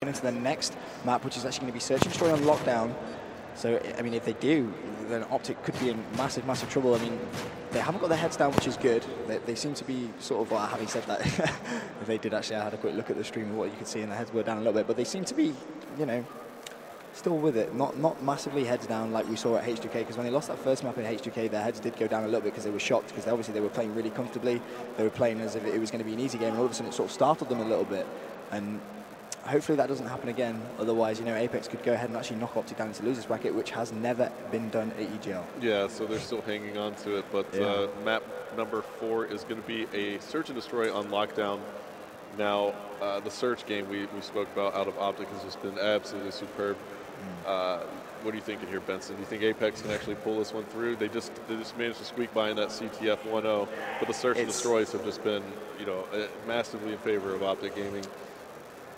into the next map, which is actually going to be Search and Destroy on lockdown. So, I mean, if they do, then Optic could be in massive, massive trouble. I mean, they haven't got their heads down, which is good. They seem to be sort of, having said that, if they did actually, I had a quick look at the stream of what you could see, and their heads were down a little bit, but they seem to be, you know, still with it. Not massively heads down like we saw at H2K, because when they lost that first map in H2K, their heads did go down a little bit because they were shocked, because obviously they were playing really comfortably. They were playing as if it was going to be an easy game, and all of a sudden it sort of startled them a little bit. And hopefully that doesn't happen again. Otherwise, you know, Apex could go ahead and actually knock Optic down into losers bracket, which has never been done at EGL. Yeah, so they're still hanging on to it. But map number 4 is going to be a Search and Destroy on lockdown. Now, the Search game we spoke about out of Optic has just been absolutely superb. What are you thinking here, Benson? Do you think Apex can actually pull this one through? They just managed to squeak by in that CTF 1-0, but the Search and Destroys have just been, you know, massively in favor of Optic Gaming.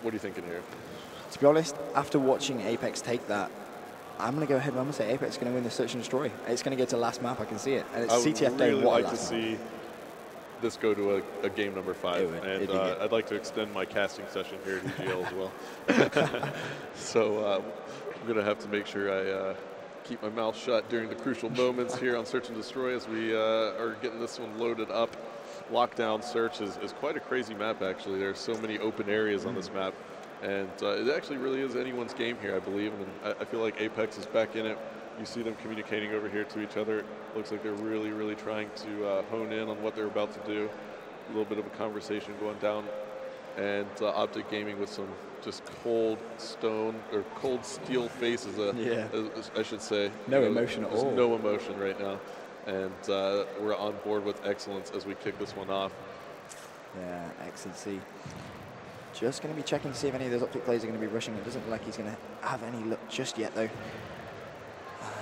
What are you thinking here? To be honest, after watching Apex take that, I'm going to go ahead and I'm going to say Apex is going to win the Search and Destroy. It's going to get to last map, I can see it. And it's CTF Day. I would really like to see this go to a game number 5. And I'd like to extend my casting session here at EGL as well. So I'm going to have to make sure I keep my mouth shut during the crucial moments here on Search and Destroy as we are getting this one loaded up. Lockdown Search is quite a crazy map, actually. There's so many open areas on this map, and it actually really is anyone's game here, I believe, and I feel like Apex is back in it. You see them communicating over here to each other. Looks like they're really, really trying to hone in on what they're about to do. A little bit of a conversation going down, and Optic Gaming with some just cold stone, or cold steel faces, I should say. No emotion at all. No emotion right now. And we're on board with excellence as we kick this one off. Yeah, excellency. Just going to be checking to see if any of those Optic players are going to be rushing. It doesn't look like he's going to have any luck just yet, though.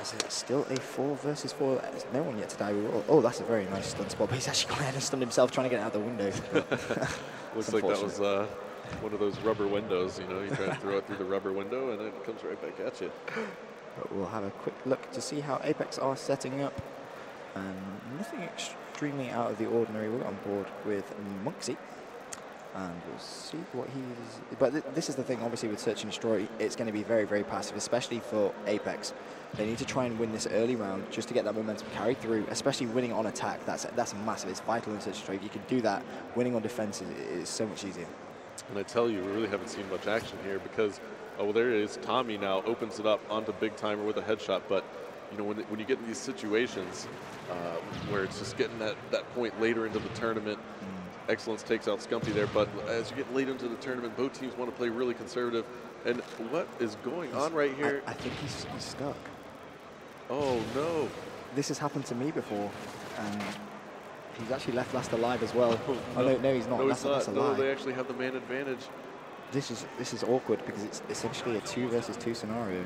Is it still a 4 versus 4? There's no one yet to die. Oh, that's a very nice stun spot, but he's actually gone ahead and stunned himself trying to get out the window. Looks like that was one of those rubber windows, you know, you try to throw it through the rubber window and it comes right back at you. But we'll have a quick look to see how Apex are setting up. Nothing extremely out of the ordinary. We're on board with Monksy, and we'll see what he's. But this is the thing, obviously, with Search and Destroy, it's going to be very, very passive, especially for Apex. They need to try and win this early round just to get that momentum carried through, especially winning on attack. That's massive. It's vital in Search and Destroy. If you can do that, winning on defense is so much easier. And I tell you, we really haven't seen much action here because, well, there it is. Tommy now opens it up onto Big Timer with a headshot, but you know, when you get in these situations where it's just getting that point later into the tournament, Excellence takes out Scumpy there, but as you get late into the tournament, both teams want to play really conservative. And what is going on right here? I think he's stuck. Oh, no. This has happened to me before, and he's actually left last alive as well. Oh, no, he's not. No, that's a lie. No, they actually have the man advantage. This is awkward because it's essentially a 2 versus 2 scenario.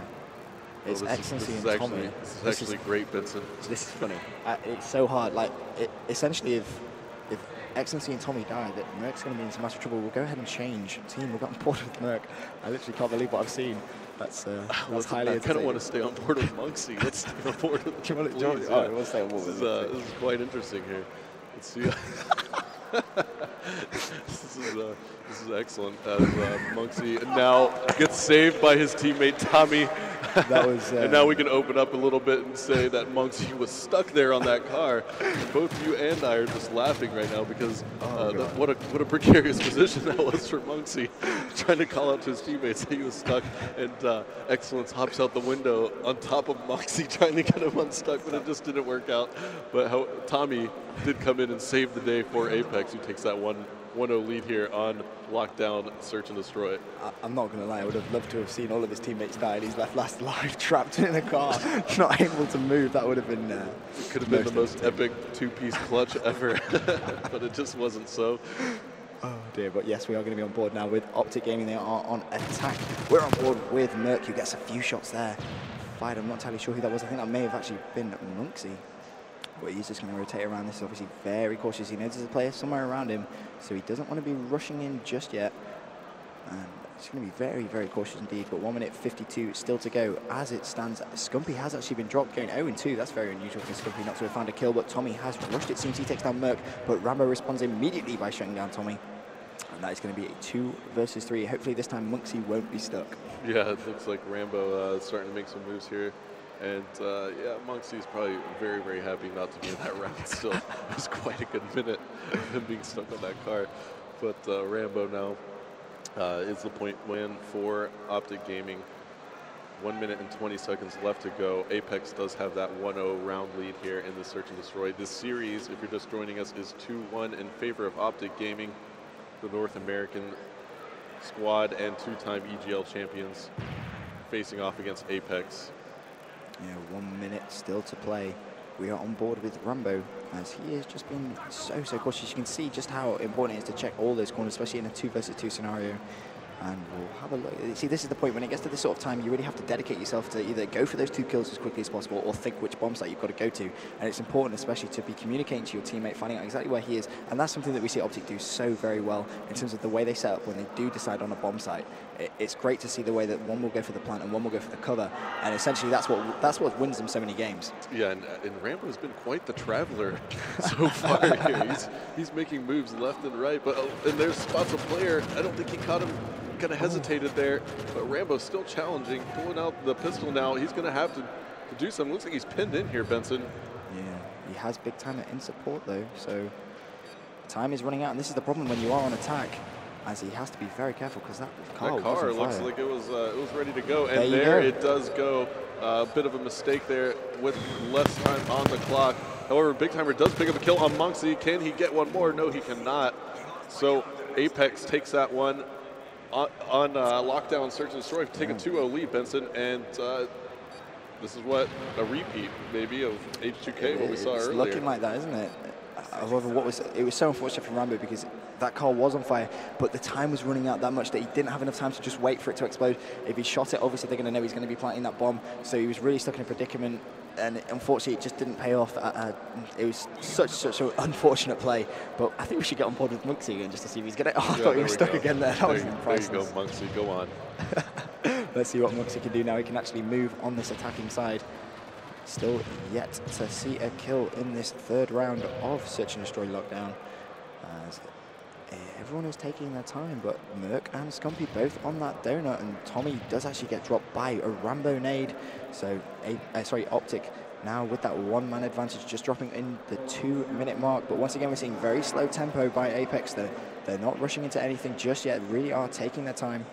It's Excellency and Tommy. This is actually great, Benson. This is funny. It's so hard. Like, essentially, if Excellency and Tommy die, that Merc's going to be in some massive trouble. We'll go ahead and change team. We'll get on board with Merc. I literally can't believe what I've seen. That's highly. I kind of want to stay on board with Monksy. Let's stay on board with him. We'll stay on board with this is quite interesting here. Let's see. This is excellent. As Monksy now gets saved by his teammate Tommy. That was. And now we can open up a little bit and say that Monksy was stuck there on that car. Both you and I are just laughing right now because what a precarious position that was for Monksy, trying to call out to his teammates that he was stuck, and Excellence hops out the window on top of Monksy trying to get him unstuck, but it just didn't work out. But Tommy did come in and save the day for Apex, who takes that 1-0 lead here on lockdown Search and Destroy. I'm not going to lie, I would have loved to have seen all of his teammates die, and he's left last alive, trapped in a car, not able to move. That would have been... it could have been the most epic 2-piece clutch ever, but it just wasn't so. Oh dear, but yes, we are going to be on board now with Optic Gaming. They are on attack. We're on board with Merc, who gets a few shots there. Fired, I'm not entirely sure who that was. I think that may have actually been Monksy. But he's just going to rotate around. This is obviously very cautious. He knows there's a player somewhere around him, so he doesn't want to be rushing in just yet. And it's going to be very, very cautious indeed. But 1 minute 52 still to go. As it stands, Scumpy has actually been dropped, going 0-2. That's very unusual for Scumpy not to have found a kill, but Tommy has rushed. It seems he takes down Merc, but Rambo responds immediately by shutting down Tommy. And that is going to be a 2 versus 3. Hopefully this time Monksy won't be stuck. Yeah, it looks like Rambo starting to make some moves here. And yeah, Monksy's probably very, very happy not to be in that round still. It was quite a good minute of him being stuck on that car. But Rambo now is the point win for Optic Gaming. 1 minute and 20 seconds left to go. Apex does have that 1-0 round lead here in the Search and Destroy. This series, if you're just joining us, is 2-1 in favor of Optic Gaming, the North American squad and 2-time EGL champions, facing off against Apex. Yeah, 1 minute still to play. We are on board with Rambo, as he has just been so cautious. You can see just how important it is to check all those corners, especially in a 2 versus 2 scenario. And we'll have a look. See, this is the point when it gets to this sort of time, you really have to dedicate yourself to either go for those 2 kills as quickly as possible or think which bomb site you've got to go to. And it's important, especially, to be communicating to your teammate, finding out exactly where he is. And that's something that we see Optic do so very well in terms of the way they set up when they do decide on a bomb site. It's great to see the way that one will go for the plant and one will go for the cover. And essentially, that's what wins them so many games. Yeah, and Rambo has been quite the traveler so far here. He's making moves left and right, but and there's spots a player. I don't think he caught him. Kind of hesitated there, but Rambo's still challenging, pulling out the pistol now. He's going to have to do something. Looks like he's pinned in here, Benson. Yeah, he has Big Timer in support though, so time is running out, and this is the problem when you are on attack, as he has to be very careful because that car looks like it was ready to go, and there it does go. A bit of a mistake there with less time on the clock. However, Big Timer does pick up a kill on Monksy. Can he get one more? No, he cannot. So Apex takes that one. On lockdown, search and destroy, take a 2-0 lead, Benson, and this is what a repeat maybe of H2K, what we saw earlier. It's looking like that, isn't it? However, it was so unfortunate for Rambo because that car was on fire, but the time was running out that much that he didn't have enough time to just wait for it to explode. If he shot it, obviously they're going to know he's going to be planting that bomb, so he was really stuck in a predicament. And unfortunately, it just didn't pay off. It was such an unfortunate play. But I think we should get on board with Monksy again just to see if he's going to. Oh, I thought he was stuck again there. That was priceless. There you go, Monksy. Go on. Let's see what Monksy can do now. He can actually move on this attacking side. Still yet to see a kill in this 3rd round of Search and Destroy Lockdown. As everyone is taking their time, but Merc and Scumpy both on that donut, and Tommy does actually get dropped by a Rambo nade. So, Optic now with that 1-man advantage, just dropping in the 2-minute mark. But once again, we're seeing very slow tempo by Apex. They're not rushing into anything just yet, really are taking their time.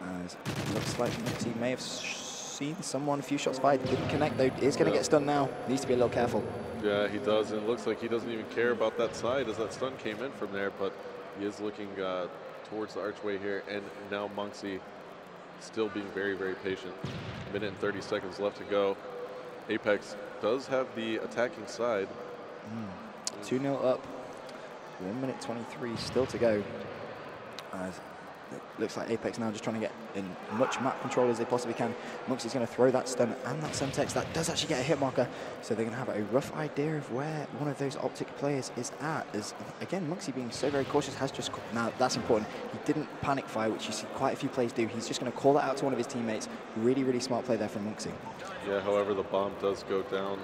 As it looks like he may have seen someone, a few shots fired, didn't connect though, is going to get stunned now. Needs to be a little careful. Yeah, he does, and it looks like he doesn't even care about that side as that stun came in from there, but he is looking towards the archway here, and now Monksy still being very, very patient. 1 minute and 30 seconds left to go. Apex does have the attacking side. 2-0 up. 1 minute 23 still to go. As it looks like Apex now just trying to get in much map control as they possibly can. Monksy's going to throw that stun and that Semtex. That does actually get a hit marker, so they're going to have a rough idea of where one of those Optic players is at. As again, Monksy being so very cautious has just, now that's important, he didn't panic fire, which you see quite a few players do. He's just going to call that out to one of his teammates. Really, really smart play there from Monksy. Yeah, however, the bomb does go down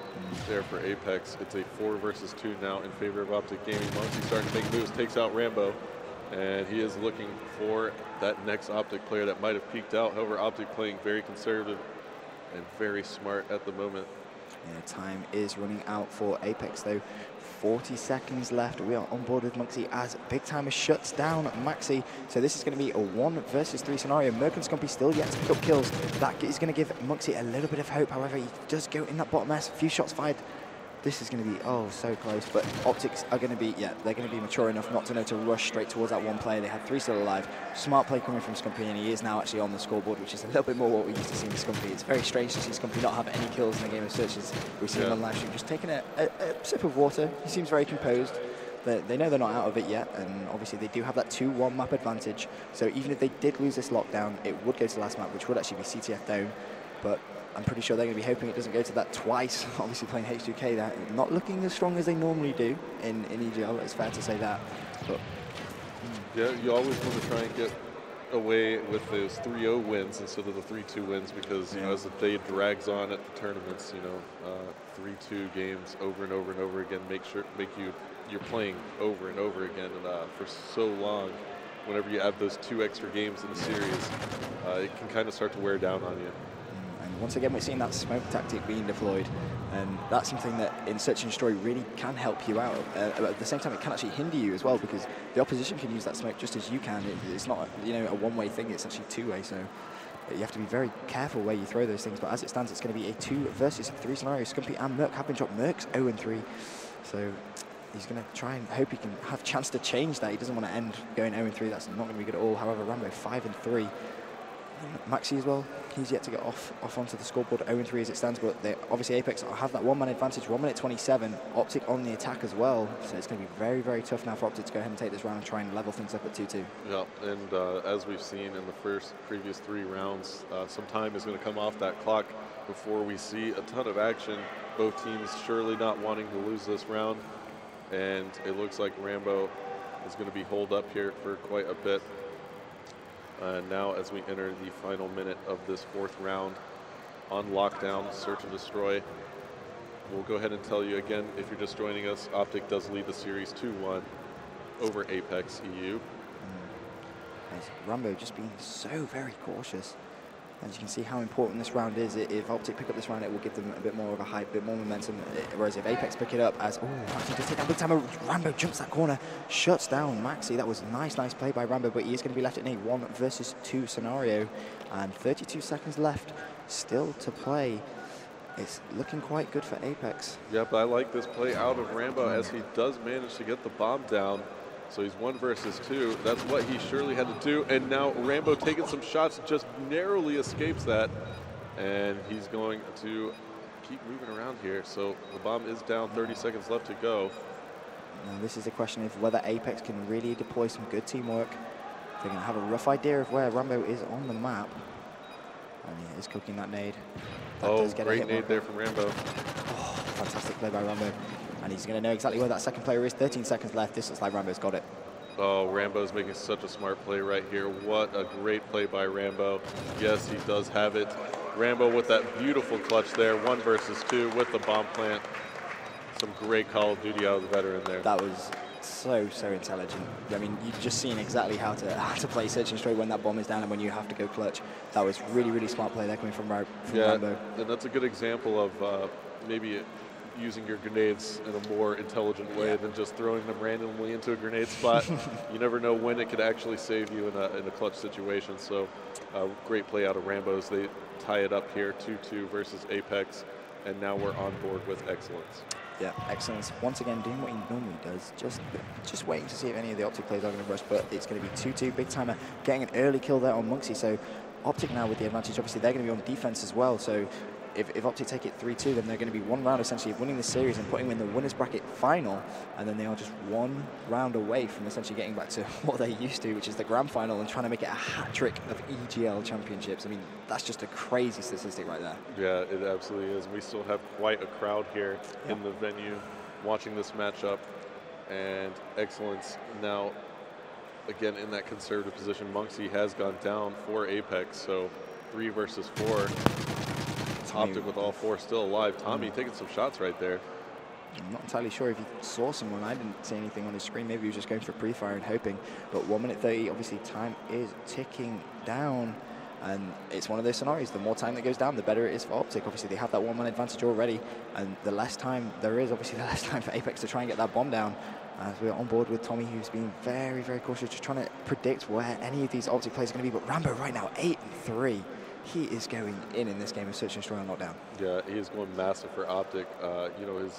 there for Apex. It's a 4 versus 2 now in favor of Optic Gaming. Monksy starting to make moves, takes out Rambo. And he is looking for that next Optic player that might have peaked out. However, Optic playing very conservative and very smart at the moment. Yeah, time is running out for Apex though. 40 seconds left. We are on board with Monksy as Big Timer shuts down Maxi. So this is going to be a 1 versus 3 scenario. Merc and Scumpy still yet to pick up kills. That is going to give Monksy a little bit of hope. However, he does go in that bottom S. A few shots fired. This is going to be, oh, so close. But Optics are going to be, yeah, they're going to be mature enough not to know to rush straight towards that one player. They had 3 still alive. Smart play coming from Scumpy, and he is now actually on the scoreboard, which is a little bit more what we used to see with Scumpy. It's very strange to see Scumpy not have any kills in the game of Searches. We see him on live stream just taking a sip of water. He seems very composed. They know they're not out of it yet, and obviously they do have that 2-1 map advantage. So even if they did lose this lockdown, it would go to the last map, which would actually be CTF down. But I'm pretty sure they're going to be hoping it doesn't go to that twice. Obviously playing H2K, they're not looking as strong as they normally do in EGL. It's fair to say that. But yeah, you always want to try and get away with those 3-0 wins instead of the 3-2 wins, because you know, as the day drags on at the tournaments, you know, 3-2 games over and over and over again you're playing over and over again, and for so long whenever you have those 2 extra games in the series, it can kind of start to wear down on you. And once again, we're seeing that smoke tactic being deployed. And that's something that in Search and Destroy really can help you out. But at the same time, it can actually hinder you as well, because the opposition can use that smoke just as you can. It's not, you know, a one-way thing, it's actually two-way. So you have to be very careful where you throw those things. But as it stands, it's going to be a 2 versus 3 scenario. Scumpy and Merc have been dropped. Merc's 0-3. So he's going to try and hope he can have a chance to change that. He doesn't want to end going 0-3. That's not going to be good at all. However, Rambo 5-3. Maxi as well, he's yet to get off onto the scoreboard, 0-3 as it stands, but obviously Apex have that 1-man advantage, 1 minute 27, Optic on the attack as well, so it's going to be very, very tough now for Optic to go ahead and take this round and try and level things up at 2-2. Yeah, and as we've seen in the previous 3 rounds, some time is going to come off that clock before we see a ton of action. Both teams surely not wanting to lose this round, and it looks like Rambo is going to be holed up here for quite a bit. Now as we enter the final minute of this 4th round on lockdown, Search and Destroy, we'll go ahead and tell you again, if you're just joining us, Optic does lead the series 2-1 over Apex EU. Rambo just being so very cautious. As you can see how important this round is. If Optic pick up this round, it will give them a bit more of a hype, a bit more momentum. Whereas if Apex pick it up as, Maxi just take that big time, Rambo jumps that corner, shuts down Maxi. That was a nice play by Rambo, but he is going to be left in a 1 versus 2 scenario. And 32 seconds left still to play. It's looking quite good for Apex. Yep, I like this play out of Rambo as he does manage to get the bomb down. So he's 1 versus 2. That's what he surely had to do. And now Rambo taking some shots, just narrowly escapes that. And he's going to keep moving around here. So the bomb is down, 30 seconds left to go. Now this is a question of whether Apex can really deploy some good teamwork. They're going to have a rough idea of where Rambo is on the map. And he is cooking that nade. That great nade there from Rambo. Oh, fantastic play by Rambo. And he's going to know exactly where that second player is. 13 seconds left. This looks like Rambo's got it. Oh, Rambo's making such a smart play right here. What a great play by Rambo. Yes, he does have it. Rambo with that beautiful clutch there. 1 versus 2 with the bomb plant. Some great Call of Duty out of the veteran there. That was so intelligent. I mean, you've just seen exactly how to play Search and Destroy when that bomb is down and when you have to go clutch. That was really smart play there coming from Rambo. And that's a good example of maybe using your grenades in a more intelligent way than just throwing them randomly into a grenade spot. You never know when it could actually save you in a clutch situation. So great play out of Rambo's. They tie it up here, 2-2 versus Apex, and now we're on board with Excellence. Yeah, Excellence once again doing what he normally does, just waiting to see if any of the Optic players are going to rush, but it's going to be 2-2, big timer, getting an early kill there on Monksy. So Optic now with the advantage, obviously they're going to be on defense as well. So if Optic take it 3-2, then they're going to be 1 round essentially of winning the series and putting them in the winners bracket final, and then they are just 1 round away from essentially getting back to what they used to, which is the grand final, and trying to make it a hat-trick of EGL championships. I mean, that's just a crazy statistic right there. Yeah, it absolutely is. We still have quite a crowd here in the venue watching this matchup, and Excellence now again in that conservative position. Monksy has gone down for Apex, so 3 versus 4. Optic with all 4 still alive. Tommy taking some shots right there. I'm not entirely sure if he saw someone. I didn't see anything on his screen. Maybe he was just going for pre-fire and hoping. But 1 minute 30, obviously time is ticking down. And it's one of those scenarios. The more time that goes down, the better it is for Optic. Obviously, they have that 1-man advantage already. And the less time there is, obviously, the less time for Apex to try and get that bomb down. As we're on board with Tommy, who's being very cautious, just trying to predict where any of these Optic players are going to be. But Rambo right now, 8-3. He is going in this game of Search and Destroy on lockdown. Yeah, he is going massive for Optic. You know,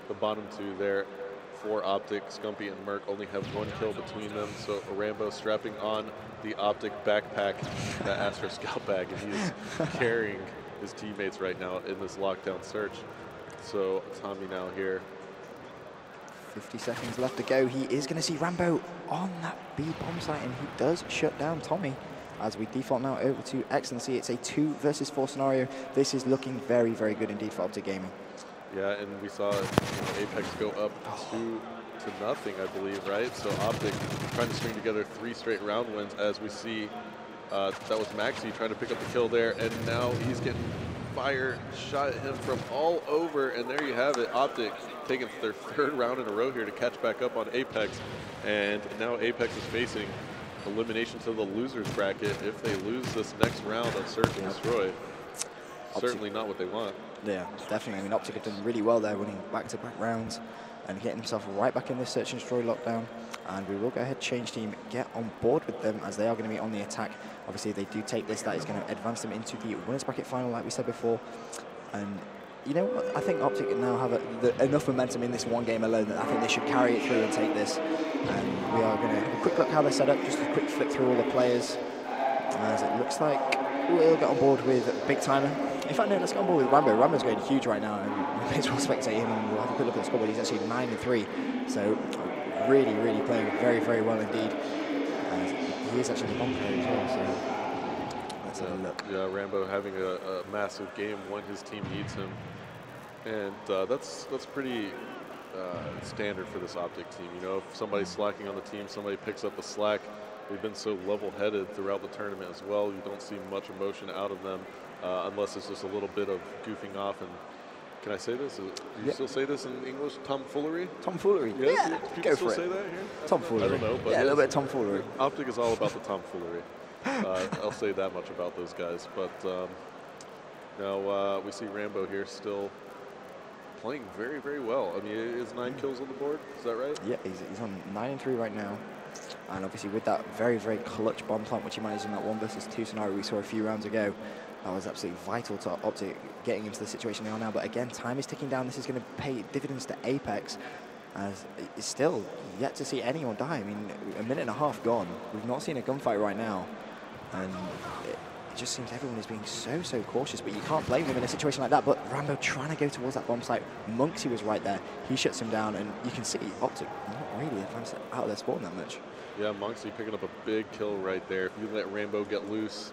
the bottom 2 there for Optic, Scumpy and Merc only have 1 kill between them. So Rambo strapping on the Optic backpack, that Astro Scout bag, and he is carrying his teammates right now in this lockdown search. So Tommy now here. 50 seconds left to go. He is going to see Rambo on that B bomb site, and he does shut down Tommy. As we default now over to Excellency, it's a 2 versus 4 scenario. This is looking very good indeed for Optic Gaming. Yeah, and we saw Apex go up 2-0, I believe, right? So Optic trying to string together 3 straight round wins, as we see that was Maxi trying to pick up the kill there, and now he's getting fire shot at him from all over, and there you have it. Optic taking their 3rd round in a row here to catch back up on Apex, and now Apex is facing elimination to the losers bracket if they lose this next round of Search and Destroy. Certainly not what they want. Yeah, definitely. I mean, Optic have done really well there, winning back-to-back rounds and getting himself right back in this Search and Destroy lockdown. And we will go ahead, change team, get on board with them as they are going to be on the attack. Obviously, if they do take this, that is going to advance them into the winners bracket final, like we said before. And you know what? I think Optic now have enough momentum in this one game alone that I think they should carry it through and take this. And we are going to have a quick look how they're set up, just a quick flick through all the players. As it looks like we'll get on board with Big Timer. In fact, no, let's get on board with Rambo. Rambo's going huge right now, and we may as well spectate him, and we'll have a quick look at the scoreboard. He's actually 9-3, so really, really playing very, very well indeed. He is actually the bomb player as well, so let's have a look. Yeah, Rambo having a massive game when his team needs him, and that's pretty standard for this Optic team. You know, if somebody's slacking on the team, somebody picks up the slack. They've been so level-headed throughout the tournament as well. You don't see much emotion out of them unless it's just a little bit of goofing off. And can I say this? Do you still say this in English? Tomfoolery? Tomfoolery. Yeah. Go People for still it. say that here? Tomfoolery. I don't know. But yeah, a little bit of tomfoolery. Optic is all about the tomfoolery. I'll say that much about those guys. But now we see Rambo here still playing very, very well. I mean, is 9 kills on the board? Is that right? Yeah, he's on 9-3 right now. And obviously with that very, very clutch bomb plant, which he managed in that 1 versus 2 scenario we saw a few rounds ago, that was absolutely vital to Optic getting into the situation they are now. But again, time is ticking down. This is going to pay dividends to Apex, as it's still yet to see anyone die. I mean, a minute and a half gone. We've not seen a gunfight right now. And it just seems everyone is being so, so cautious, but you can't blame them in a situation like that. But Rambo trying to go towards that bomb site. Monksy was right there. He shuts him down, and you can see Optic not really advanced out of their spawn that much. Yeah, Monksy picking up a big kill right there. If you let Rambo get loose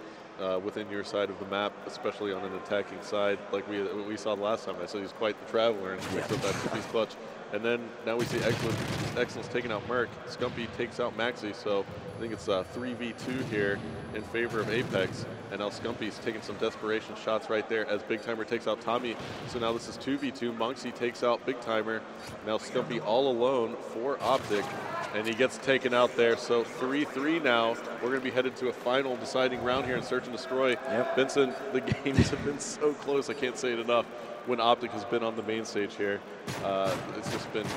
within your side of the map, especially on an attacking side, like we saw last time, I said he's quite the traveler and picks up that piece clutch. And then now we see Excellence taking out Merc. Scumpy takes out Maxi, so I think it's 3v2 here in favor of Apex. And now Scumpy's taking some desperation shots right there as Big Timer takes out Tommy. So now this is 2v2. Monksy takes out Big Timer. Now Scumpy all alone for Optic, and he gets taken out there. So 3-3 now. We're going to be headed to a final deciding round here in Search and Destroy. Yep. Vincent, the games have been so close. I can't say it enough. When Optic has been on the main stage here, it's been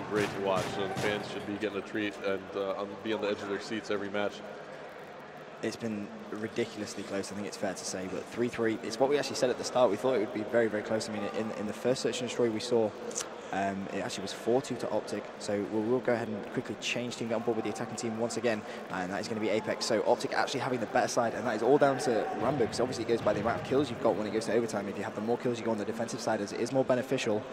great to watch. So the fans should be getting a treat and be on the edge of their seats every match. It's been ridiculously close, I think it's fair to say, but 3-3, it's what we actually said at the start. We thought it would be very, very close. I mean, in the first Search and Destroy we saw, it actually was 4-2 to Optic, so we'll go ahead and quickly change team, get on board with the attacking team once again, and that is going to be Apex. So Optic actually having the better side, and that is all down to Rambo, because obviously it goes by the amount of kills you've got when it goes to overtime. If you have the more kills, you go on the defensive side, as it is more beneficial.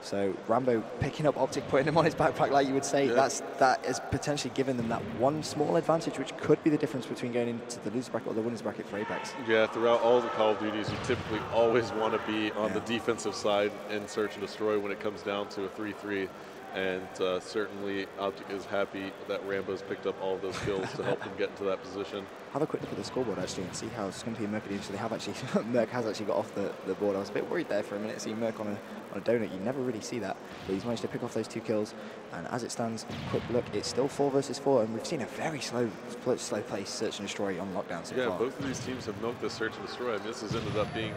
So Rambo picking up Optic, putting him on his backpack, like you would say, that has potentially given them that one small advantage, which could be the difference between going into the loser bracket or the winners bracket for Apex. Yeah, throughout all the Call of Duties, you typically always want to be on the defensive side in Search and Destroy when it comes down to a 3-3. And certainly Optic is happy that Rambo's picked up all of those kills to help them get into that position. Have a quick look at the scoreboard actually and see how Scumpy and Merc are doing. So they have actually, Merc has actually got off the board. I was a bit worried there for a minute, seeing Merc on a donut. You never really see that, but he's managed to pick off those 2 kills. And as it stands, quick look, it's still 4 versus 4, and we've seen a very slow pace Search and Destroy on lockdown so far. Yeah, both of these teams have milked this Search and Destroy. I mean, this has ended up being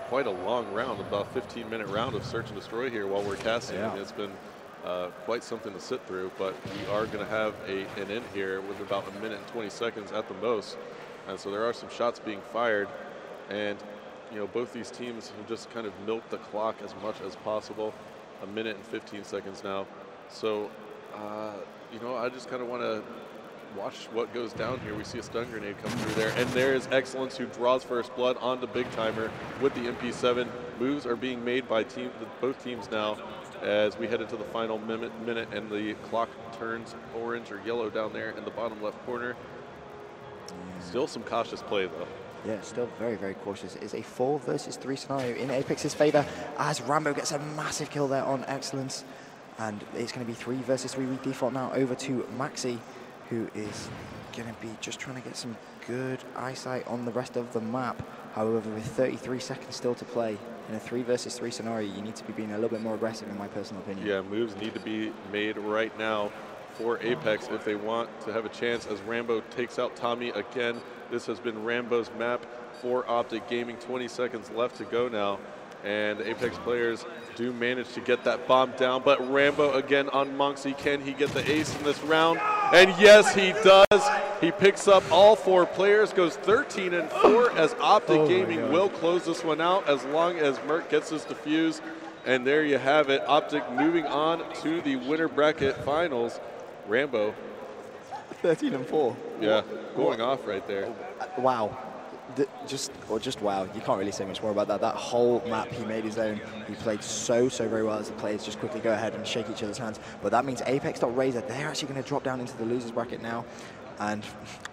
quite a long round, about 15-minute round of Search and Destroy here while we're casting. Yeah. I mean, it's been quite something to sit through, but we are going to have an end here with about 1 minute and 20 seconds at the most. And so there are some shots being fired, and you know, both these teams have just kind of milked the clock as much as possible. 1 minute and 15 seconds now. So, you know, I just kind of want to watch what goes down here. We see a stun grenade come through there, and there is Excellence, who draws first blood onto Big Timer with the MP7. Moves are being made by both teams now as we head into the final minute, and the clock turns orange or yellow down there in the bottom left corner. Still some cautious play, though. Yeah, still very, very cautious. It is a 4 versus 3 scenario in Apex's favor as Rambo gets a massive kill there on Excellence. And it's going to be 3 versus 3. We default now over to Maxi, who is going to be just trying to get some good eyesight on the rest of the map. However, with 33 seconds still to play, in a 3 versus 3 scenario, you need to be being a little bit more aggressive, in my personal opinion. Yeah, moves need to be made right now for Apex if they want to have a chance, as Rambo takes out Tommy again. This has been Rambo's map for Optic Gaming. 20 seconds left to go now, and the Apex players do manage to get that bomb down, but Rambo again on Monksy. Can he get the ace in this round? And yes, he does. He picks up all 4 players, goes 13-4, as Optic Gaming will close this one out as long as Mert gets his defuse. And there you have it, Optic moving on to the winner bracket finals. Rambo. 13-4. Yeah, going off right there. Wow. Just wow. You can't really say much more about that. That whole map he made his own. He played so very well as the players just quickly go ahead and shake each other's hands. But that means Apex.Razer, they're actually going to drop down into the losers bracket now. And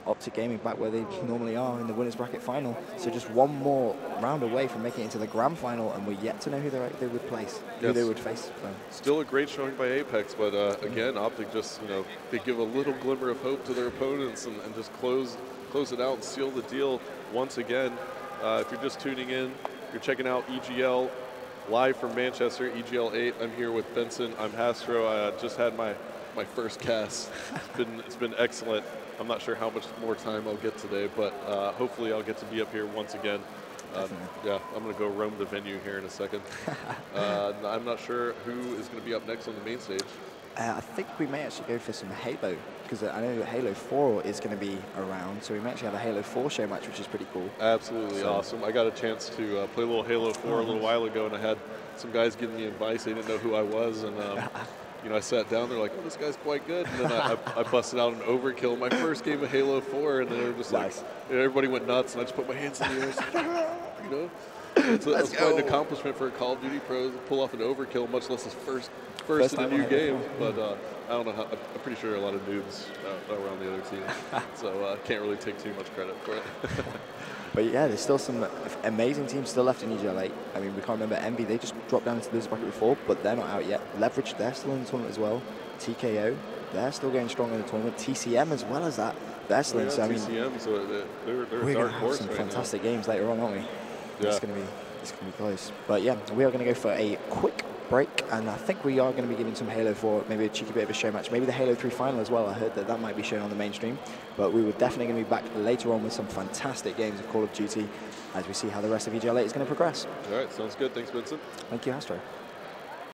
Optic Gaming back where they normally are in the winners bracket final. So just one more round away from making it into the grand final, and we're yet to know who they would place, who they would face. So. Still a great showing by Apex, but again, Optic just, they give a little glimmer of hope to their opponents and just close it out and seal the deal once again. If you're just tuning in, you're checking out EGL live from Manchester, EGL8. I'm here with Benson. I'm Hastro. I just had my first cast. It's been excellent. I'm not sure how much more time I'll get today, but hopefully I'll get to be up here once again. Yeah, I'm going to go roam the venue here in a second. I'm not sure who is going to be up next on the main stage. I think we may actually go for some Halo, because I know Halo 4 is going to be around, so we may actually have a Halo 4 show match, which is pretty cool. Absolutely awesome. I got a chance to play a little Halo 4 a little while ago, and I had some guys giving me advice. They didn't know who I was, and I sat down, they're like, oh, this guy's quite good. And then I busted out an overkill my first game of Halo 4, and they were just like, everybody went nuts, and I just put my hands in the air. It's quite an accomplishment for a Call of Duty pro to pull off an overkill, much less his first in a new game. But I don't know how, I'm pretty sure a lot of noobs around the other team, so I can't really take too much credit for it. But yeah, there's still some amazing teams still left in EGL8. I mean, we can't remember Envy, they just dropped down into the loser bracket before, but they're not out yet. Leverage, they're still in the tournament as well. TKO, they're still going strong in the tournament. TCM as well as that, they're still in. So I mean, TCM, so they're we're a dark going to have horse some right fantastic now. games later on, aren't we? Yeah. It's going to be close. But yeah, we are going to go for a quick break, and I think we are going to be giving some Halo 4, maybe a cheeky bit of a show match, maybe the Halo 3 final as well. I heard that might be shown on the mainstream, but we were definitely going to be back later on with some fantastic games of Call of Duty as we see how the rest of EGL8 is going to progress. All right, sounds good. Thanks, Vincent. Thank you, Astro.